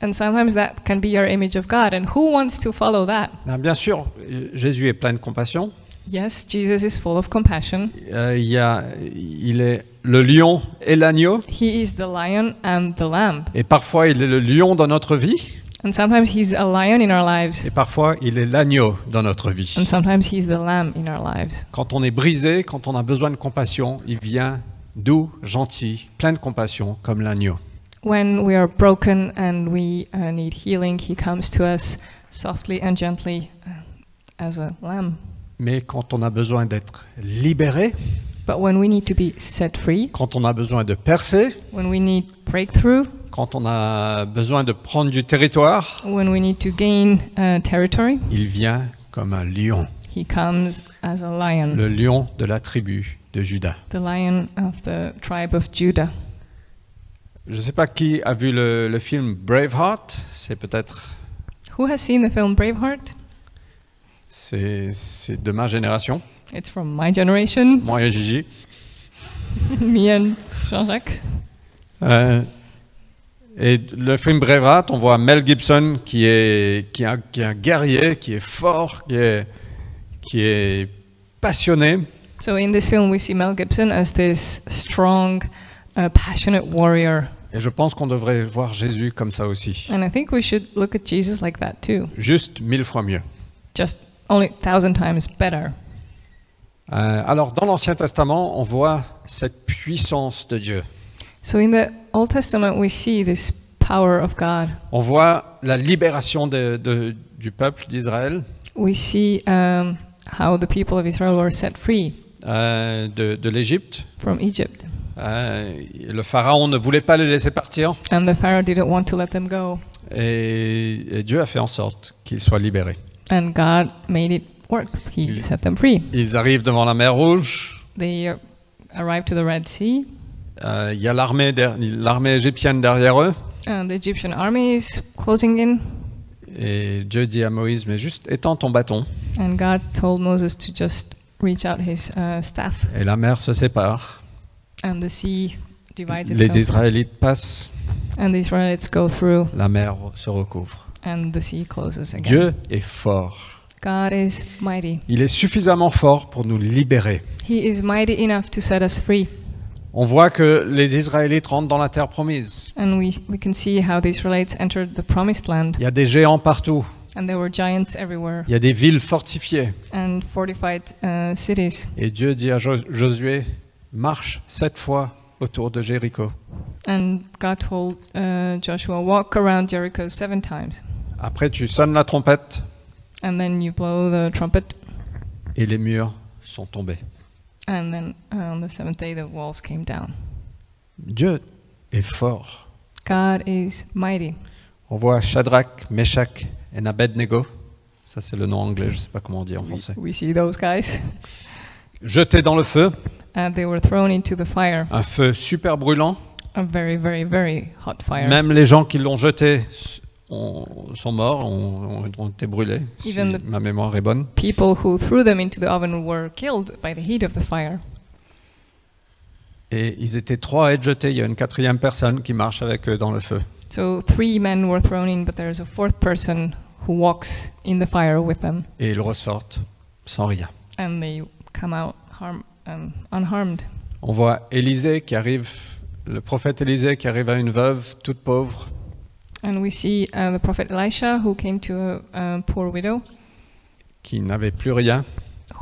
And sometimes that can be your image of God. And who wants to follow that? Bien sûr, Jésus est plein de compassion. Yes, Jesus is full of compassion. Il est le lion et l'agneau. He is the lion and the lamb. Et parfois, il est le lion dans notre vie. And sometimes he's a lion in our lives. Et parfois, il est l'agneau dans notre vie. And sometimes he's the lamb in our lives. Quand on est brisé, quand on a besoin de compassion, il vient doux, gentil, plein de compassion, comme l'agneau. When we are broken and we need healing, he comes to us softly and gently as a lamb. Mais quand on a besoin d'être libéré, But when we need to be set free, quand on a besoin de percer, when we need breakthrough, quand on a besoin de prendre du territoire, when we need to gain territory, il vient comme un lion, he comes as a lion, le lion de la tribu de Juda. the lion of the tribe of Judah. Je ne sais pas qui a vu le film Braveheart, c'est peut-être, Who has seen the film Braveheart? c'est de ma génération, It's from my generation, moi et Gigi. me and Jean-Jacques. Et le film Braveheart, on voit Mel Gibson qui est un guerrier, qui est fort, qui est passionné. So in this film we see Mel Gibson as this strong, passionate warrior. Et je pense qu'on devrait voir Jésus comme ça aussi. And I think we should look at Jesus like that too. Juste 1000 fois mieux. Just only 1,000 times better. Alors, dans l'Ancien Testament, on voit cette puissance de Dieu. So in the Old Testament we see this power of God. On voit la libération du peuple d'Israël, We see how the people of Israel were set free de l'Égypte. from Egypt. Le pharaon ne voulait pas les laisser partir And the Pharaoh didn't want to let them go. et Dieu a fait en sorte qu'ils soient libérés. And God made it work. He set them free. Ils arrivent devant la mer Rouge. They arrived to the Red Sea. Il y a l'armée égyptienne derrière eux. And the Egyptian army is closing in. Et Dieu dit à Moïse, mais juste étends ton bâton. And God told Moses to just reach out his staff. Et la mer se sépare. And the sea divides Les itself. Israélites passent. And the Israelites go through. La mer se recouvre. And the sea closes again. Dieu est fort. God is mighty. Il est suffisamment fort pour nous libérer. He is mighty enough to set us free. On voit que les Israélites rentrent dans la terre promise. And we can see how the Israelites entered the promised land. Il y a des géants partout. And there were giants everywhere. Il y a des villes fortifiées. And fortified cities. Et Dieu dit à Josué, marche 7 fois autour de Jéricho. And God told Joshua, walk around Jericho 7 times. Après, tu sonnes la trompette And then you blow the trumpet. et les murs sont tombés. And then on the 7th day, the walls came down. Dieu est fort. God is mighty. On voit Shadrach, Meshach et Abednego. Ça, c'est le nom anglais, je ne sais pas comment on dit en français. We see those guys. Jetés dans le feu, And they were thrown into the fire. un feu super brûlant. A very, very, very hot fire. Même les gens qui l'ont jeté sont morts, ont été brûlés, si Even the- ma mémoire est bonne. People who threw them into the oven were killed by the heat of the fire. Et ils étaient 3 à être jetés. Il y a une 4e personne qui marche avec eux dans le feu. So 3 men were thrown in, but there's a 4th person who walks in the fire with them. Et ils ressortent sans rien. And they come out unharmed. On voit Élisée qui arrive, le prophète Élisée qui arrive à une veuve toute pauvre. And we see the prophet Elisha who came to a poor widow Qui n'avait plus rien,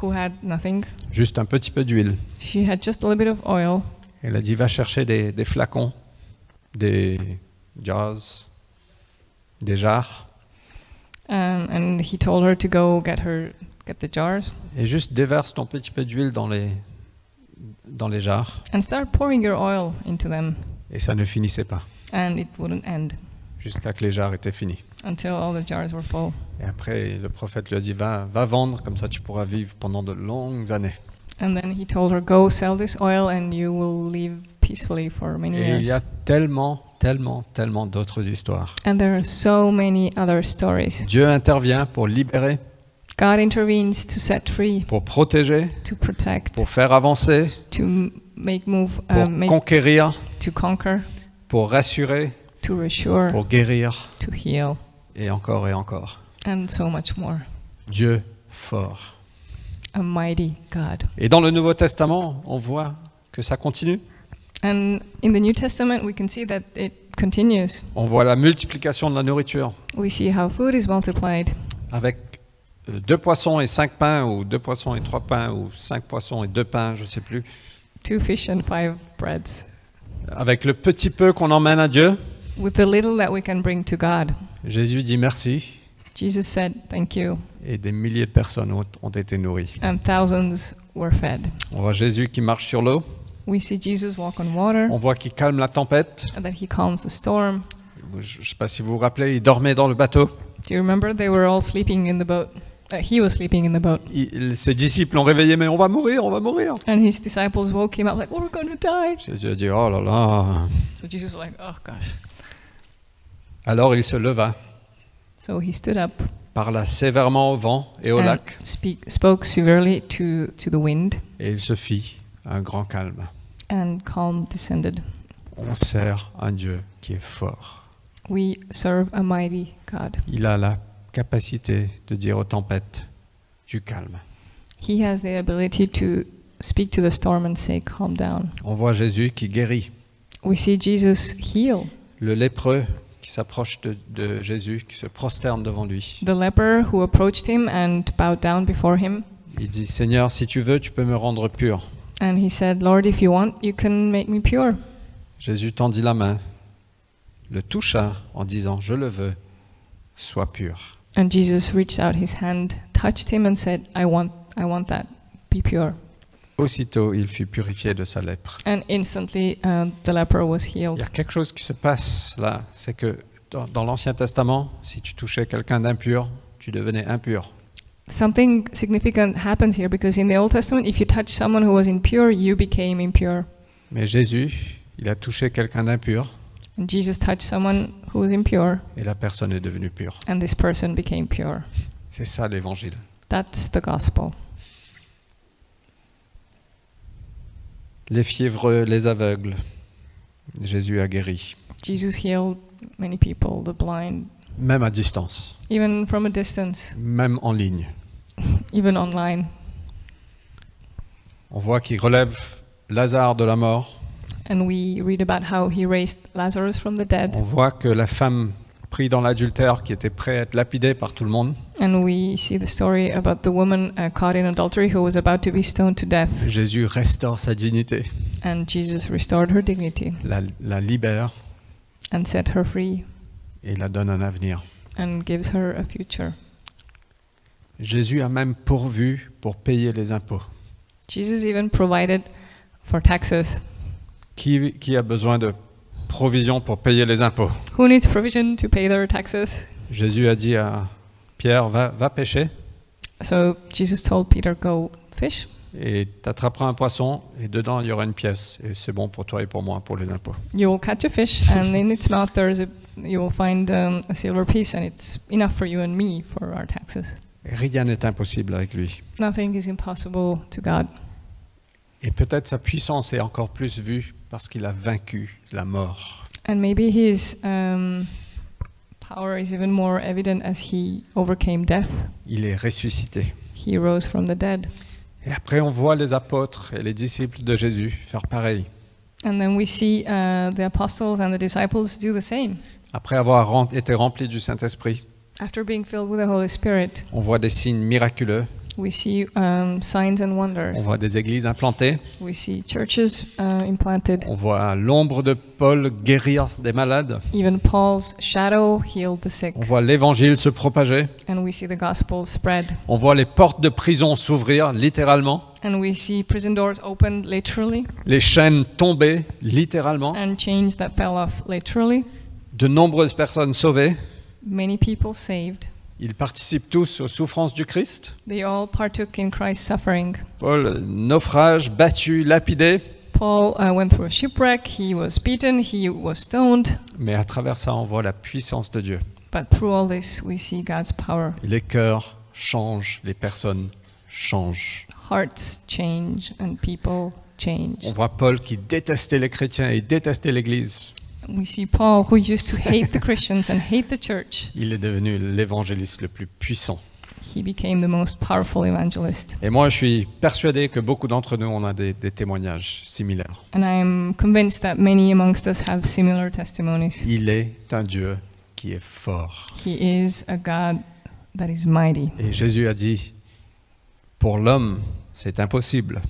who had nothing. juste un petit peu d'huile. She had just a little bit of oil. Elle a dit, va chercher des flacons, des jars, des jarres, And he told her to go get her get the jars et juste déverse ton petit peu d'huile dans les jarres. and start pouring your oil into them. Et ça ne finissait pas, And it wouldn't end jusqu'à que les jarres étaient finies. until all the jars were full. Et après, le prophète lui a dit, va vendre, comme ça tu pourras vivre pendant de longues années. And then he told her, go sell this oil and you will live peacefully for many Et il y a years. tellement d'autres histoires. And there are so many other stories. Dieu intervient pour libérer, God intervenes to set free, pour protéger, to protect, pour faire avancer, to make move, pour conquérir, to conquer, pour rassurer, to reassure, pour guérir, to heal, et encore et encore. and so much more. Dieu fort. A mighty God. Et dans le Nouveau Testament, on voit que ça continue. And in the New Testament, we can see that it continues. On voit la multiplication de la nourriture We see how food is multiplied avec 2 poissons et 5 pains, ou 2 poissons et 3 pains, ou 5 poissons et 2 pains, je ne sais plus. 2 fish and 5 breads. Avec le petit peu qu'on emmène à Dieu, With the little that we can bring to God, Jésus dit merci, Jesus said, thank you, et des milliers de personnes ont été nourries. and thousands were fed. On voit Jésus qui marche sur l'eau, We see Jesus walk on water, on voit qu'il calme la tempête. and that he calms the storm. Je ne sais pas si vous vous rappelez, il dormait dans le bateau. Do you remember they were all sleeping in the boat? He was sleeping in the boat. Ses disciples l'ont réveillé, mais on va mourir, on va mourir. And his disciples woke him up like, we're going to die. Jésus a dit, oh là là. So Jesus was like, oh gosh. Alors il se leva, So he stood up parla sévèrement au vent et au and lac, spoke severely to the wind, et il se fit un grand calme. and calm descended. On sert un Dieu qui est fort. We serve a mighty God. Il a la capacité de dire aux tempêtes du calme. He has the ability to speak to the storm and say, calm down. On voit Jésus qui guérit. We see Jesus heal Le lépreux qui s'approche de Jésus, qui se prosterne devant lui. the leper who approached him and bowed down before him. Il dit, Seigneur, si tu veux, tu peux me rendre pur. And he said, Lord, if you want, you can make me pure. Jésus tendit la main, le toucha en disant, je le veux, sois pur. And Jesus reached out his hand, touched him and said, I want that, be pure. Aussitôt, il fut purifié de sa lèpre. And instantly the leper was Il y healed. a quelque chose qui se passe là, c'est que dans l'Ancien Testament, si tu touchais quelqu'un d'impur, tu devenais impur. Something significant happens here because in the Old Testament, if you touched someone who was impure, you became impure. Mais Jésus, il a touché quelqu'un d'impur And Jesus touched someone who was impure, et la personne est devenue pure. and this person became pure. C'est ça l'évangile. That's the gospel. Les fiévreux, les aveugles, Jésus a guéri, Jesus healed many people, the blind, même à distance, even from a distance, même en ligne. even online. On voit qu'il relève Lazare de la mort. And we read about how he raised Lazarus from the dead. On voit que la femme prise dans l'adultère qui était prête à être lapidée par tout le monde, And we see the story about the woman caught in adultery who was about to be stoned to death. Jésus restaure sa dignité, And Jesus restored her dignity la libère and set her free et la donne un avenir. and gives her a future. Jésus a même pourvu pour payer les impôts. Jesus even provided for taxes. Qui a besoin de provision pour payer les impôts? Who needs provision to pay their taxes? Jésus a dit à Pierre, va pêcher So Jesus told Peter, go fish et tu attraperas un poisson et dedans il y aura une pièce et c'est bon pour toi et pour moi pour les impôts. You will catch a fish, and in its mouth you will find a silver piece, and it's enough for you and me for our taxes. Et rien n'est impossible avec lui. Nothing is impossible to God. Et peut-être sa puissance est encore plus vue parce qu'il a vaincu la mort. And maybe his power is even more evident as he overcame death. Il est ressuscité. He rose from the dead. Et après on voit les apôtres et les disciples de Jésus faire pareil. And then we see the apostles and the disciples do the same. Après avoir été remplis du Saint-Esprit, After being filled with the Holy Spirit, on voit des signes miraculeux. We see signs and On wonders. voit des églises implantées. We see churches implanted. On voit l'ombre de Paul guérir des malades. Even Paul's shadow healed the sick. On voit l'évangile se propager. And we see the gospel spread. On voit les portes de prison s'ouvrir littéralement. And we see prison doors opened literally Les chaînes tomber littéralement. and chains that fell off literally. De nombreuses personnes sauvées. Many people saved. Ils participent tous aux souffrances du Christ. They all partook in Christ's suffering. Paul, naufrage, battu, lapidé. Paul went through a shipwreck. He was beaten. He was stoned. Mais à travers ça, on voit la puissance de Dieu. But through all this, we see God's power. Les cœurs changent, les personnes changent. Hearts change and people change. On voit Paul qui détestait les chrétiens et détestait l'Église. We see Paul, who used to hate the Christians and hate the church. Il est devenu l'évangéliste le plus puissant. He became the most powerful evangelist. Et moi, je suis persuadé que beaucoup d'entre nous, on a des témoignages similaires. And I'm convinced that many amongst us have similar testimonies. Il est un Dieu qui est fort. He is a God that is mighty. Et Jésus a dit, pour l'homme, c'est impossible,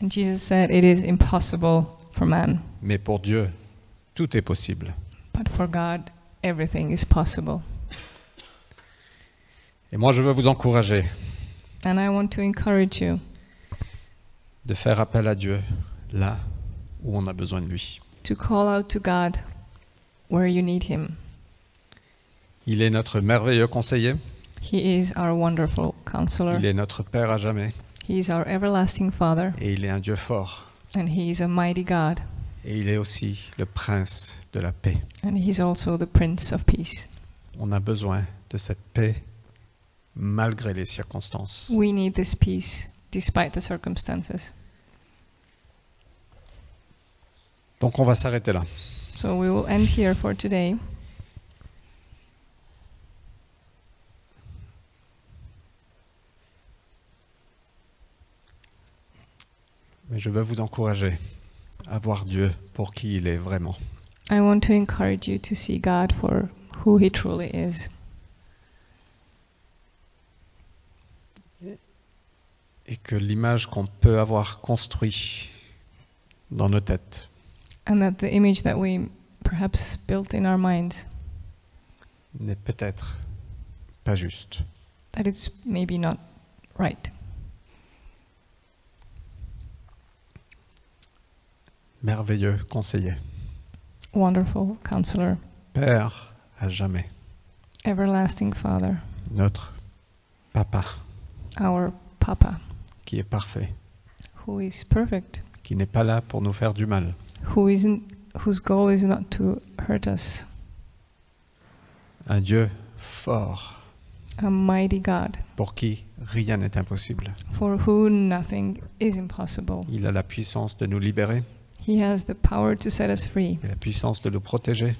And Jesus said, it is impossible for man, mais pour Dieu, tout est possible. but for God, everything is possible. Et moi, je veux vous encourager And I want to encourage you de faire appel à Dieu là où on a besoin de lui. to call out to God where you need Him. Il est notre merveilleux conseiller. He is our wonderful counselor. Il est notre Père à jamais. He is our everlasting Father, Et il est un Dieu fort. and He is a mighty God, Et il est aussi le prince de la paix. and He is also the Prince of Peace. On a besoin de cette paix malgré les circonstances. We need this peace despite the circumstances. Donc on va s'arrêter là. So we will end here for today. Mais je veux vous encourager à voir Dieu pour qui il est vraiment. I want to encourage you to see God for who He truly is. Et que l'image qu'on peut avoir construite dans nos têtes And that the image that we perhaps built in our minds, n'est peut-être pas juste. that it's maybe not right. Merveilleux conseiller. Wonderful counselor, Père à jamais. everlasting Father, Notre Papa our Papa, qui est parfait. who is perfect, Qui n'est pas là pour nous faire du mal. whose goal is not to hurt us, Un Dieu fort a mighty God, pour qui rien n'est impossible. for who nothing is impossible. Il a la puissance de nous libérer, He has the power to set us free, et la puissance de nous protéger,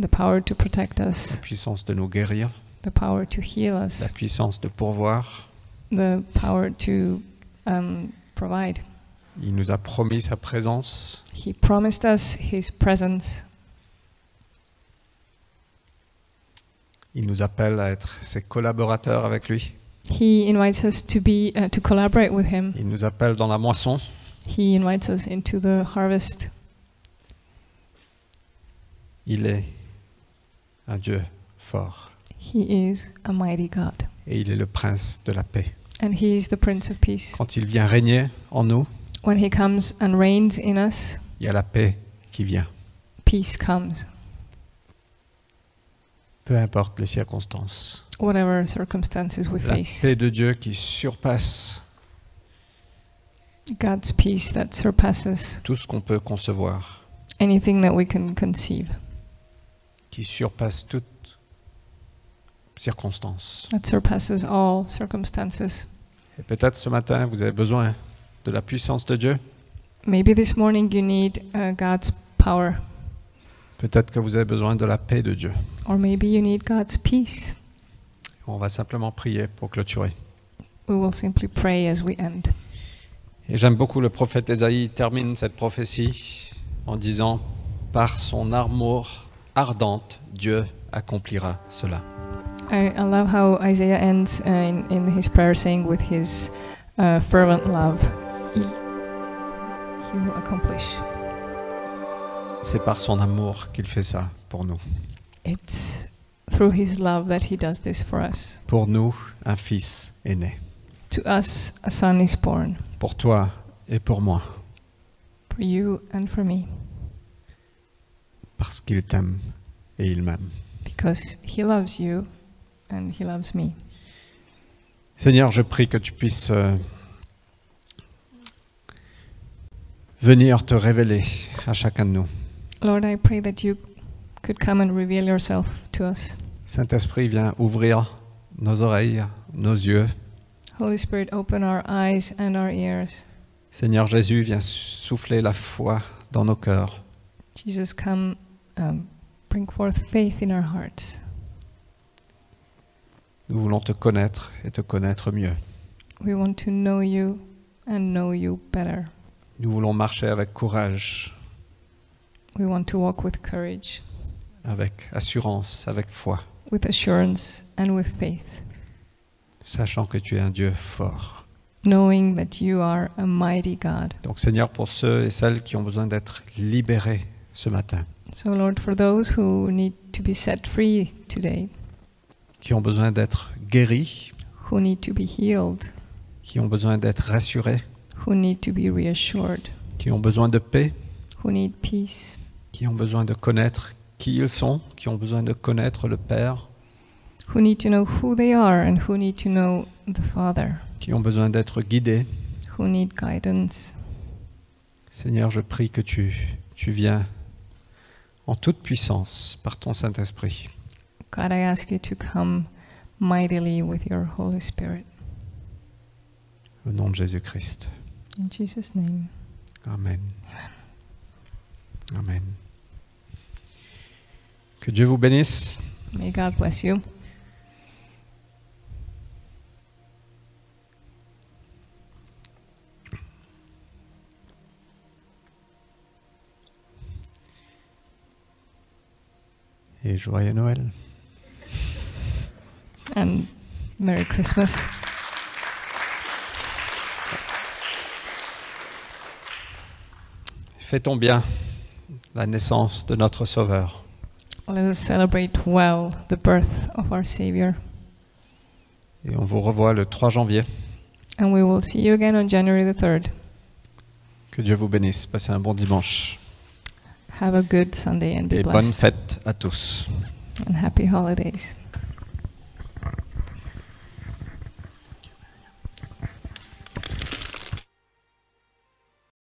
the power to protect la us, puissance de nous guérir, the power to heal la us, puissance de pourvoir. the power to provide. Il nous a promis sa présence. He promised us His presence. Il nous appelle à être ses collaborateurs avec lui. He invites us to be to collaborate with Him. Il nous appelle dans la moisson. He invites us into the harvest. Il est un Dieu fort. He is a mighty God, Et il est le prince de la paix. and He is the Prince of Peace. Quand il vient régner en nous, When He comes and reigns in us, il y a la paix qui vient. peace comes, Peu importe les circonstances. whatever circumstances we La face. paix de Dieu qui surpasse God's peace that surpasses tout ce qu'on peut concevoir, anything that we can conceive, qui surpasse toute circonstance. that surpasses all circumstances. Et peut-être ce matin, vous avez besoin de la puissance de Dieu. Maybe this morning you need God's power, Peut-être que vous avez besoin de la paix de Dieu. or maybe you need God's peace. On va simplement prier pour clôturer. We will simply pray as we end. Et j'aime beaucoup le prophète Ésaïe termine cette prophétie en disant « Par son amour ardente, Dieu accomplira cela. I love how Isaiah ends in his prayer saying, with his fervent love, he will accomplish. C'est par son amour qu'il fait ça pour nous. It's through his love that he does this for us. Pour nous, un fils est né. To us, a son is born. Pour toi et pour moi. For you and for me. Parce qu'il t'aime et il m'aime. Because he loves you and he loves me. Seigneur, je prie que tu puisses venir te révéler à chacun de nous. Lord, I pray that you could come and reveal yourself to us. Saint-Esprit, viens ouvrir nos oreilles, nos yeux. Holy Spirit, open our eyes and our ears. Seigneur Jésus, viens souffler la foi dans nos cœurs. Jesus, come, bring forth faith in our hearts. Nous voulons te connaître et te connaître mieux. We want to know you and know you better. Nous voulons marcher avec courage, We want to walk with courage, avec assurance, avec foi, with assurance and with faith, sachant que tu es un Dieu fort. knowing that you are a mighty God. Donc Seigneur, pour ceux et celles qui ont besoin d'être libérés ce matin, So Lord, for those who need to be set free today, qui ont besoin d'être guéris, who need to be healed, qui ont besoin d'être rassurés, who need to be reassured, qui ont besoin de paix, who need peace, qui ont besoin de connaître qui ils sont, qui ont besoin de connaître le Père, who need to know who they are and who need to know the Father, qui ont besoin d'être guidés. who need guidance. Seigneur, je prie que tu viens en toute puissance par ton Saint-Esprit. God, I ask you to come mightily with your Holy Spirit. Au nom de Jésus-Christ. In Jesus' name. Amen. Amen. Que Dieu vous bénisse. May God bless you. Et joyeux Noël. And Merry Christmas. Fêtons bien la naissance de notre Sauveur. Let us celebrate well the birth of our Savior. Et on vous revoit le 3 janvier. And we will see you again on January the 3rd. Que Dieu vous bénisse. Passez un bon dimanche. Have a good Sunday and be Et bonne blessed. fête à tous. And happy holidays.